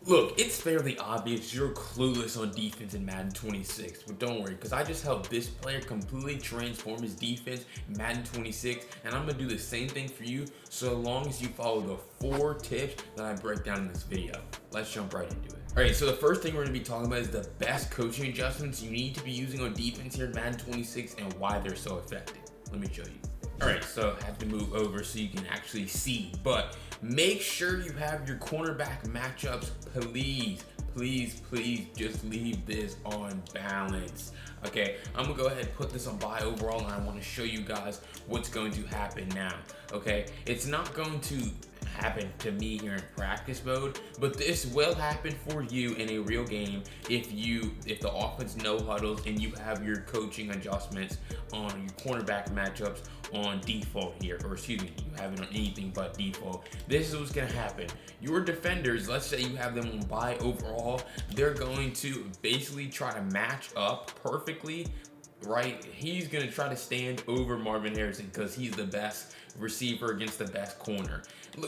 Look, it's fairly obvious you're clueless on defense in Madden 26, but don't worry, because I just helped this player completely transform his defense in Madden 26, and I'm going to do the same thing for you so long as you follow the 4 tips that I break down in this video. Let's jump right into it. Alright, so the first thing we're going to be talking about is the best coaching adjustments you need to be using on defense here in Madden 26 and why they're so effective. Let me show you. Alright, so I have to move over so you can actually see, but make sure you have your cornerback matchups, please just leave this on balance. Okay, I'm gonna go ahead and put this on buy overall, and I want to show you guys what's going to happen now. Okay, it's not going to happen to me here in practice mode, but this will happen for you in a real game if the offense no huddles and you have your coaching adjustments on your cornerback matchups on default here, or excuse me, you have it on anything but default. This is what's gonna happen. Your defenders, let's say you have them on buy overall, they're going to basically try to match up perfectly. Right, he's gonna try to stand over Marvin Harrison because he's the best receiver against the best corner.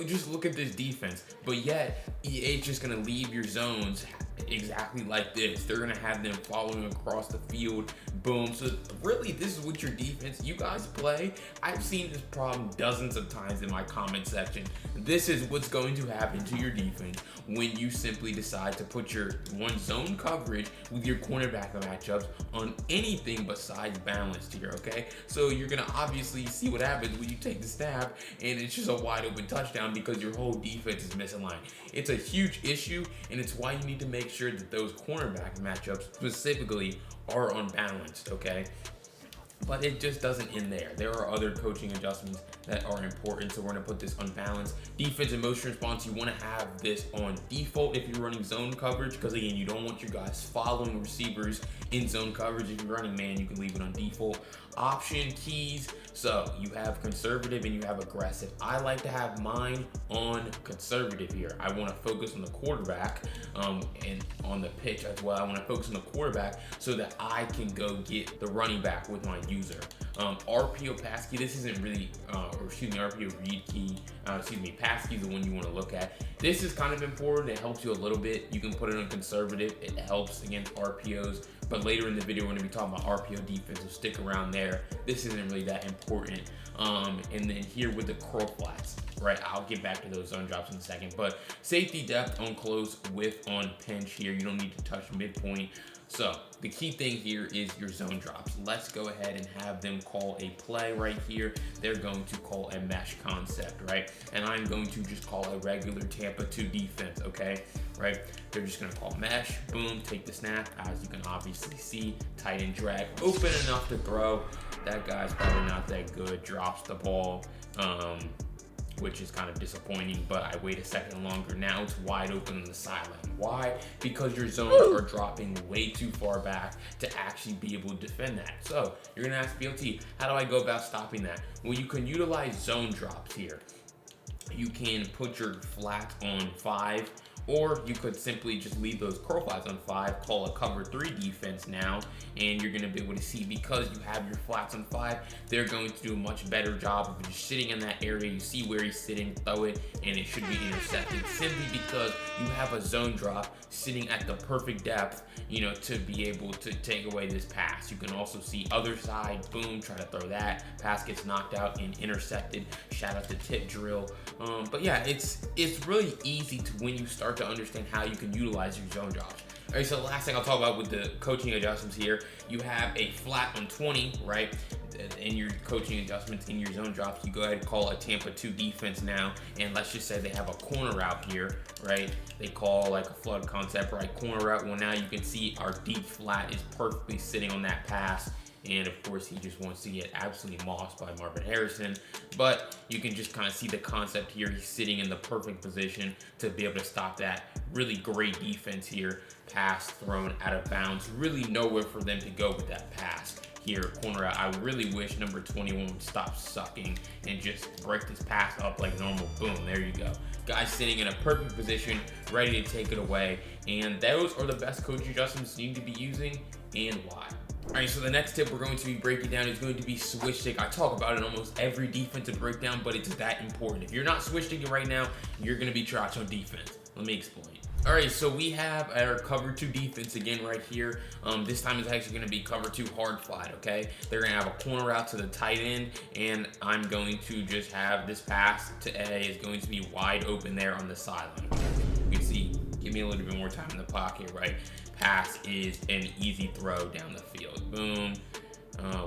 Just look at this defense, but yet it's just gonna leave your zones exactly like this. They're gonna have them following across the field, boom. So really, this is what your defense, you guys play. I've seen this problem dozens of times in my comment section. This is what's going to happen to your defense when you simply decide to put your one zone coverage with your cornerback matchups on anything besides balanced here, okay? So you're gonna obviously see what happens when you take the snap and it's just a wide open touchdown because your whole defense is misaligned. It's a huge issue, and it's why you need to make sure that those cornerback matchups specifically are unbalanced, okay? But it just doesn't end there. There are other coaching adjustments that are important, so we're going to put this unbalanced. Defense and motion response, you want to have this on default if you're running zone coverage, because again, you don't want your guys following receivers in zone coverage. If you're running man, you can leave it on default. Option keys, so you have conservative and you have aggressive. I like to have mine on conservative here. I want to focus on the quarterback and on the pitch as well. I want to focus on the quarterback so that I can go get the running back with my user. RPO pass key, this isn't really, RPO read key, pass key is the one you want to look at. This is kind of important. It helps you a little bit. You can put it on conservative. It helps against RPOs, but later in the video, we're going to be talking about RPO defense, so stick around there. This isn't really that important. And then here with the curl flats, right? I'll get back to those zone drops in a second, but safety depth on close, width on pinch here. You don't need to touch midpoint. So the key thing here is your zone drops. Let's go ahead and have them call a play right here. They're going to call a mesh concept, right? And I'm going to just call a regular Tampa 2 defense, okay? Right? They're just gonna call mesh, boom, take the snap. As you can obviously see, tight end drag, open enough to throw. That guy's probably not that good, drops the ball, which is kind of disappointing, but I wait a second longer. Now it's wide open on the sideline. Why? Because your zones are dropping way too far back to actually be able to defend that. So you're gonna ask BLT, how do I go about stopping that? Well, you can utilize zone drops here. You can put your flat on 5, or you could simply just leave those curl flats on 5, call a cover 3 defense now, and you're gonna be able to see, because you have your flats on 5, they're going to do a much better job of just sitting in that area. You see where he's sitting, throw it, and it should be intercepted simply because you have a zone drop sitting at the perfect depth, to be able to take away this pass. You can also see other side, boom, try to throw that, pass gets knocked out and intercepted. Shout out to Tip Drill. But yeah, it's really easy to, when you start to understand how you can utilize your zone drops. All right, so the last thing I'll talk about with the coaching adjustments here, you have a flat on 20, right? In your coaching adjustments in your zone drops, you go ahead and call a Tampa 2 defense now, and let's just say they have a corner route here, right? They call like a flood concept, right? Corner route. Well, now you can see our deep flat is perfectly sitting on that pass. And of course, he just wants to get absolutely mossed by Marvin Harrison. But you can just kind of see the concept here. He's sitting in the perfect position to be able to stop that really great defense here. Pass thrown out of bounds. Really nowhere for them to go with that pass here. Corner out. I really wish number 21 would stop sucking and just break this pass up like normal. Boom, there you go. Guys sitting in a perfect position, ready to take it away. And those are the best coaching adjustments you need to be using, and why. All right, so the next tip we're going to be breaking down is going to be switch stick. I talk about it in almost every defensive breakdown, but it's that important. If you're not switch sticking right now, you're going to be trash on defense. Let me explain. All right, so we have our cover 2 defense again right here. This time it's actually going to be cover 2 hard flat, okay? They're going to have a corner out to the tight end, and I'm going to just have this pass to A is going to be wide open there on the sideline. You can see, give me a little bit more time in the pocket, right? Pass is an easy throw down the field. Boom.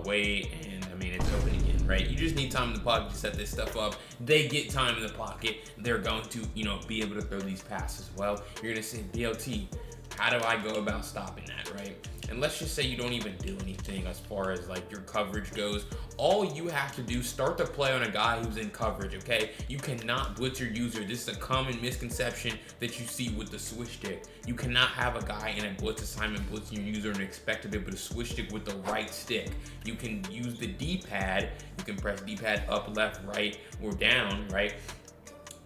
Wait, and I mean, it's open again, right? You just need time in the pocket to set this stuff up. They get time in the pocket. They're going to, be able to throw these passes well. You're going to say, BLT, how do I go about stopping that, right? And let's just say you don't even do anything as far as like your coverage goes. All you have to do, start the play on a guy who's in coverage, okay? You cannot blitz your user. This is a common misconception that you see with the switch stick. You cannot have a guy in a blitz assignment blitzing your user and expect to be able to switch stick with the right stick. You can use the D-pad. You can press D-pad up, left, right, or down, right?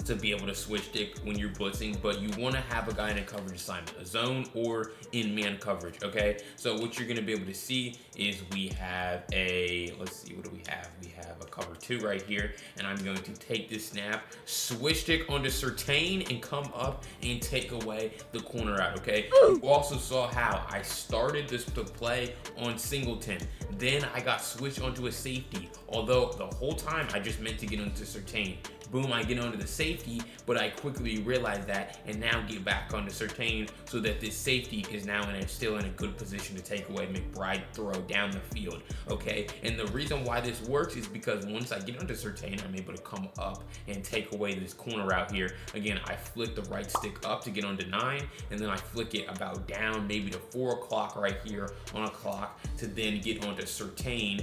To be able to switch stick when you're blitzing, but you want to have a guy in a coverage assignment, a zone or in man coverage, okay? So what you're going to be able to see is we have let's see, what do we have? We have a cover 2 right here, and I'm going to take this snap, switch stick onto Certain, and come up and take away the corner out, okay? You also saw how I started the play on Singleton, then I got switched onto a safety, although the whole time I just meant to get onto Certain. Boom, I get onto the safety, but I quickly realize that and now get back onto Certain so that this safety is now still in a good position to take away McBride throw down the field, okay? And the reason why this works is because once I get onto Certain, I'm able to come up and take away this corner out here. Again, I flick the right stick up to get onto 9, and then I flick it about down maybe to 4 o'clock right here on a clock to then get onto Certain,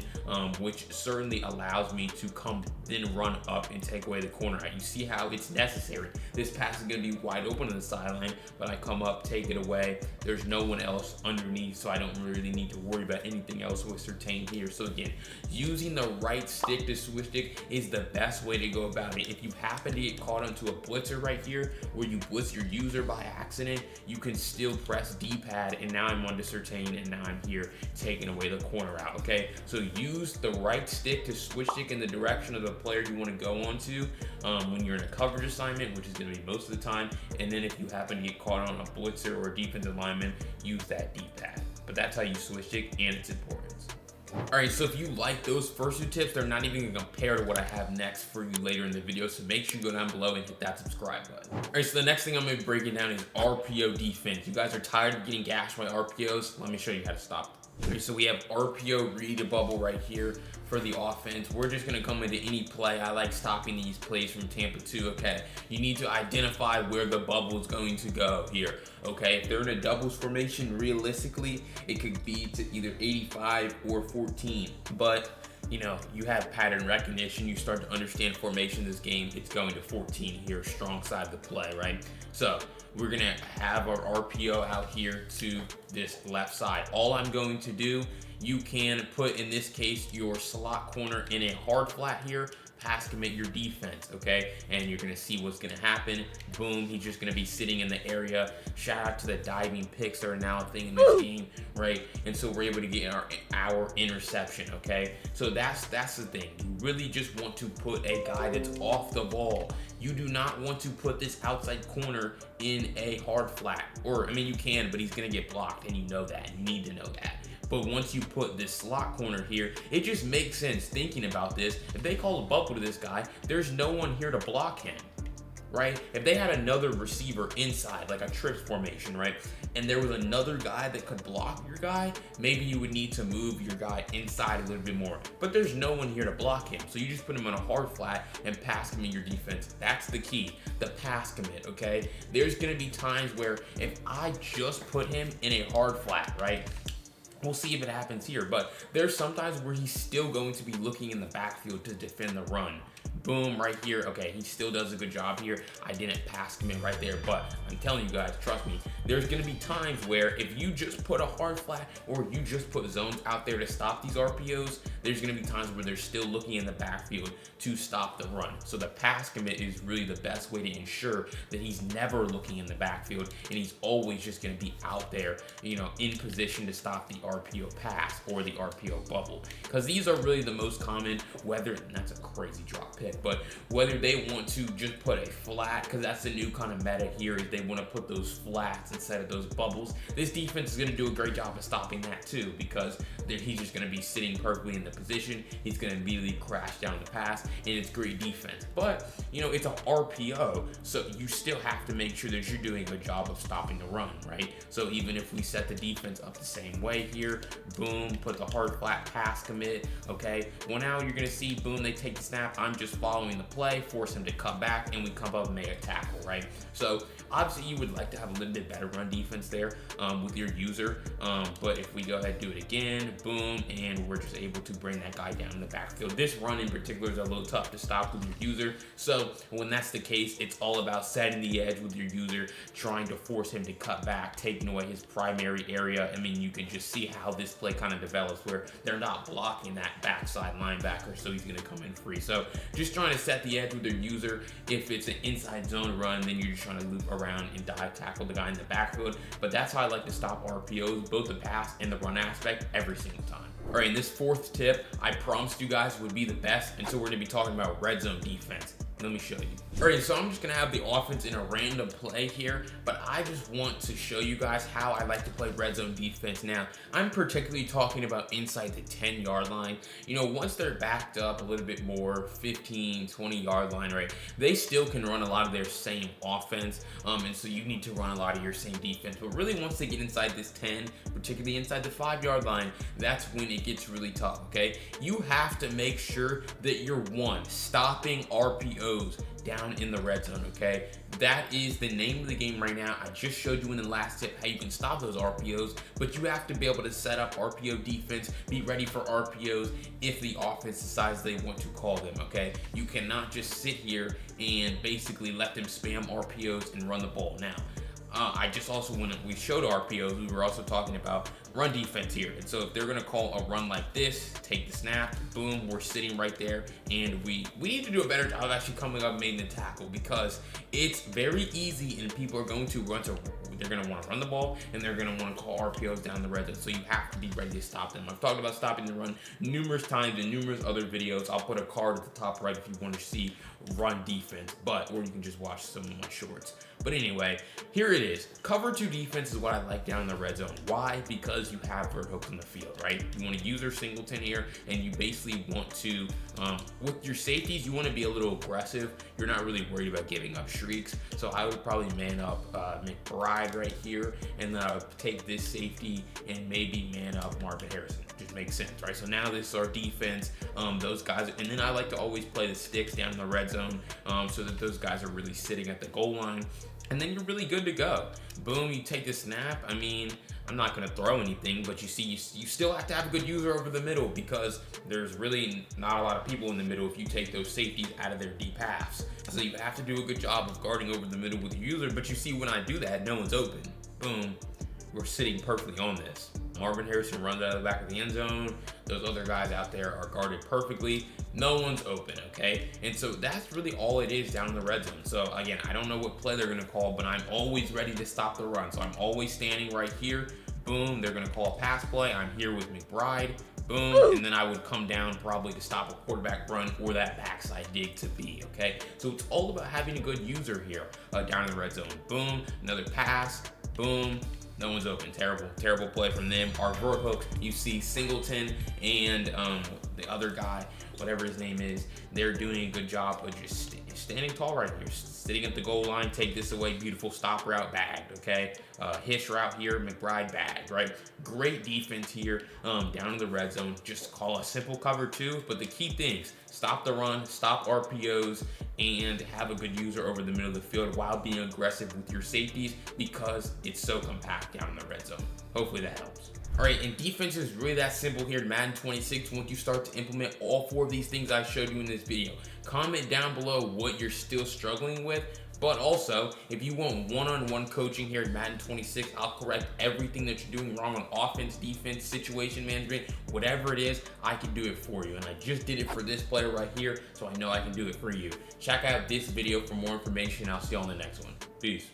which certainly allows me to come then run up and take away the corner out. You see how it's necessary. This pass is going to be wide open on the sideline, but I come up, take it away. There's no one else underneath, so I don't really need to worry about anything else with Certain here. So again, using the right stick to switch stick is the best way to go about it. If you happen to get caught onto a blitzer right here, where you blitz your user by accident, you can still press D-pad, and now I'm onto Certain, and now I'm here taking away the corner out, okay? So use the right stick to switch stick in the direction of the player you want to go onto when you're in a coverage assignment, which is going to be most of the time. And then if you happen to get caught on a blitzer or a defensive lineman, use that D-pad. But that's how you switch stick and its importance. All right, so if you like those first 2 tips, they're not even gonna compare to what I have next for you later in the video, so make sure you go down below and hit that subscribe button. All right, so the next thing I'm gonna be breaking down is RPO defense. You guys are tired of getting gashed by RPOs? Let me show you how to stop. Okay, so we have RPO read the bubble right here for the offense. We're just gonna come into any play. I like stopping these plays from Tampa 2, okay? You need to identify where the bubble is going to go here, okay? If they're in a doubles formation, realistically, it could be to either 85 or 14, but you have pattern recognition. You start to understand formation this game. It's going to 14 here, strong side of the play, right? So we're gonna have our RPO out here to this left side. All I'm going to do, you can put, in this case, your slot corner in a hard flat here, pass commit your defense, okay? And you're gonna see what's gonna happen. Boom, he's just gonna be sitting in the area. Shout out to the diving picks that are now a thing in this game, right? And so we're able to get our interception, okay? So that's the thing. You really just want to put a guy that's off the ball. You do not want to put this outside corner in a hard flat. Or, I mean, you can, but he's gonna get blocked, and you know that. You need to know that. But once you put this slot corner here, it just makes sense thinking about this. If they call a bubble to this guy, there's no one here to block him, right? If they had another receiver inside, like a trips formation, right? And there was another guy that could block your guy, maybe you would need to move your guy inside a little bit more. But there's no one here to block him. So you just put him on a hard flat and pass commit your defense. That's the key, the pass commit, okay? There's gonna be times where if I just put him in a hard flat, right? We'll see if it happens here, but there's sometimes where he's still going to be looking in the backfield to defend the run. Boom, right here. Okay, he still does a good job here. I didn't pass commit right there, but I'm telling you guys, trust me, there's gonna be times where if you just put a hard flat or you just put zones out there to stop these RPOs, there's gonna be times where they're still looking in the backfield to stop the run. So the pass commit is really the best way to ensure that he's never looking in the backfield and he's always just gonna be out there, in position to stop the RPO pass or the RPO bubble. Because these are really the most common, and that's a crazy drop pick. bit. But whether they want to just put a flat, because that's the new kind of meta here, is they want to put those flats instead of those bubbles. This defense is going to do a great job of stopping that too, because he's just going to be sitting perfectly in the position. He's going to immediately crash down the pass, and it's great defense. But, you know, it's a RPO, so you still have to make sure that you're doing a good job of stopping the run, right? So even if we set the defense up the same way here, boom, put the hard flat pass commit, okay? Well, now you're going to see, boom, they take the snap. I'm just following the play, force him to cut back, and we come up and make a tackle, right? So obviously you would like to have a little bit better run defense there with your user, but if we go ahead and do it again, boom, and we're just able to bring that guy down in the backfield. This run in particular is a little tough to stop with your user, so when that's the case, it's all about setting the edge with your user, trying to force him to cut back, taking away his primary area. I mean, you can just see how this play kind of develops where they're not blocking that backside linebacker, so he's going to come in free. So just trying to set the edge with your user. If it's an inside zone run, then you're just trying to loop around and dive tackle the guy in the backfield. But that's how I like to stop RPOs, both the pass and the run aspect, every single time. All right, and this fourth tip, I promised you guys would be the best, and so we're going to be talking about red zone defense. Let me show you. All right, so I'm just gonna have the offense in a random play here, but I just want to show you guys how I like to play red zone defense. Now, I'm particularly talking about inside the 10-yard line. You know, once they're backed up a little bit more, 15, 20-yard line, right, they still can run a lot of their same offense, and so you need to run a lot of your same defense. But really, once they get inside this 10, particularly inside the 5-yard line, that's when it gets really tough, okay? You have to make sure that you're, one, stopping RPOs down in the red zone, okay? That is the name of the game right now. I just showed you in the last tip how you can stop those RPOs, but you have to be able to set up RPO defense, be ready for RPOs if the offense decides they want to call them, okay? You cannot just sit here and basically let them spam RPOs and run the ball. Now, I just also, when we showed RPOs, we were also talking about run defense here. And so if they're gonna call a run like this, take the snap, boom, we're sitting right there, and we need to do a better job of actually coming up and making the tackle, because it's very easy and people are going to run to, they're gonna wanna run the ball and they're gonna wanna call RPOs down the red zone. So you have to be ready to stop them. I've talked about stopping the run numerous times in numerous other videos. I'll put a card at the top right if you want to see run defense, or you can just watch some of my shorts. But anyway, here it is. Cover 2 defense is what I like down in the red zone. Why? Because you have Vert Hooks on the field, right? You want to use your singleton here, and you basically want to, with your safeties, you want to be a little aggressive. You're not really worried about giving up streaks. So I would probably man up McBride right here, and then I would take this safety and maybe man up Marvin Harrison. Just makes sense, right? So now this is our defense. Those guys, and then I like to always play the sticks down in the red zone, so that those guys are really sitting at the goal line. And then you're really good to go. Boom, you take the snap. I mean, I'm not gonna throw anything, but you see, you still have to have a good user over the middle, because there's really not a lot of people in the middle if you take those safeties out of their deep halves. So you have to do a good job of guarding over the middle with your user, but you see when I do that, no one's open. Boom, we're sitting perfectly on this. Marvin Harrison runs out of the back of the end zone. Those other guys out there are guarded perfectly. No one's open, okay? And so that's really all it is down in the red zone. So again, I don't know what play they're gonna call, but I'm always ready to stop the run. So I'm always standing right here. Boom, they're gonna call a pass play. I'm here with McBride. Boom, and then I would come down probably to stop a quarterback run or that backside dig to be, okay? So it's all about having a good user here down in the red zone. Boom, another pass, boom. No one's open. Terrible play from them. Our Vert Hooks, you see Singleton and the other guy, whatever his name is, they're doing a good job of just standing tall right here, sitting at the goal line. Take this away. Beautiful stop route, bagged, okay? Hish route here, McBride, bagged, right? Great defense here down in the red zone. Just call a simple cover 2, but the key things, stop the run, stop RPOs, and have a good user over the middle of the field while being aggressive with your safeties, because it's so compact down in the red zone. Hopefully that helps. All right, and defense is really that simple here in Madden 26 once you start to implement all 4 of these things I showed you in this video. Comment down below what you're still struggling with, but also, if you want one-on-one coaching here in Madden 26, I'll correct everything that you're doing wrong on offense, defense, situation management, whatever it is, I can do it for you. And I just did it for this player right here, so I know I can do it for you. Check out this video for more information. I'll see you on the next one. Peace.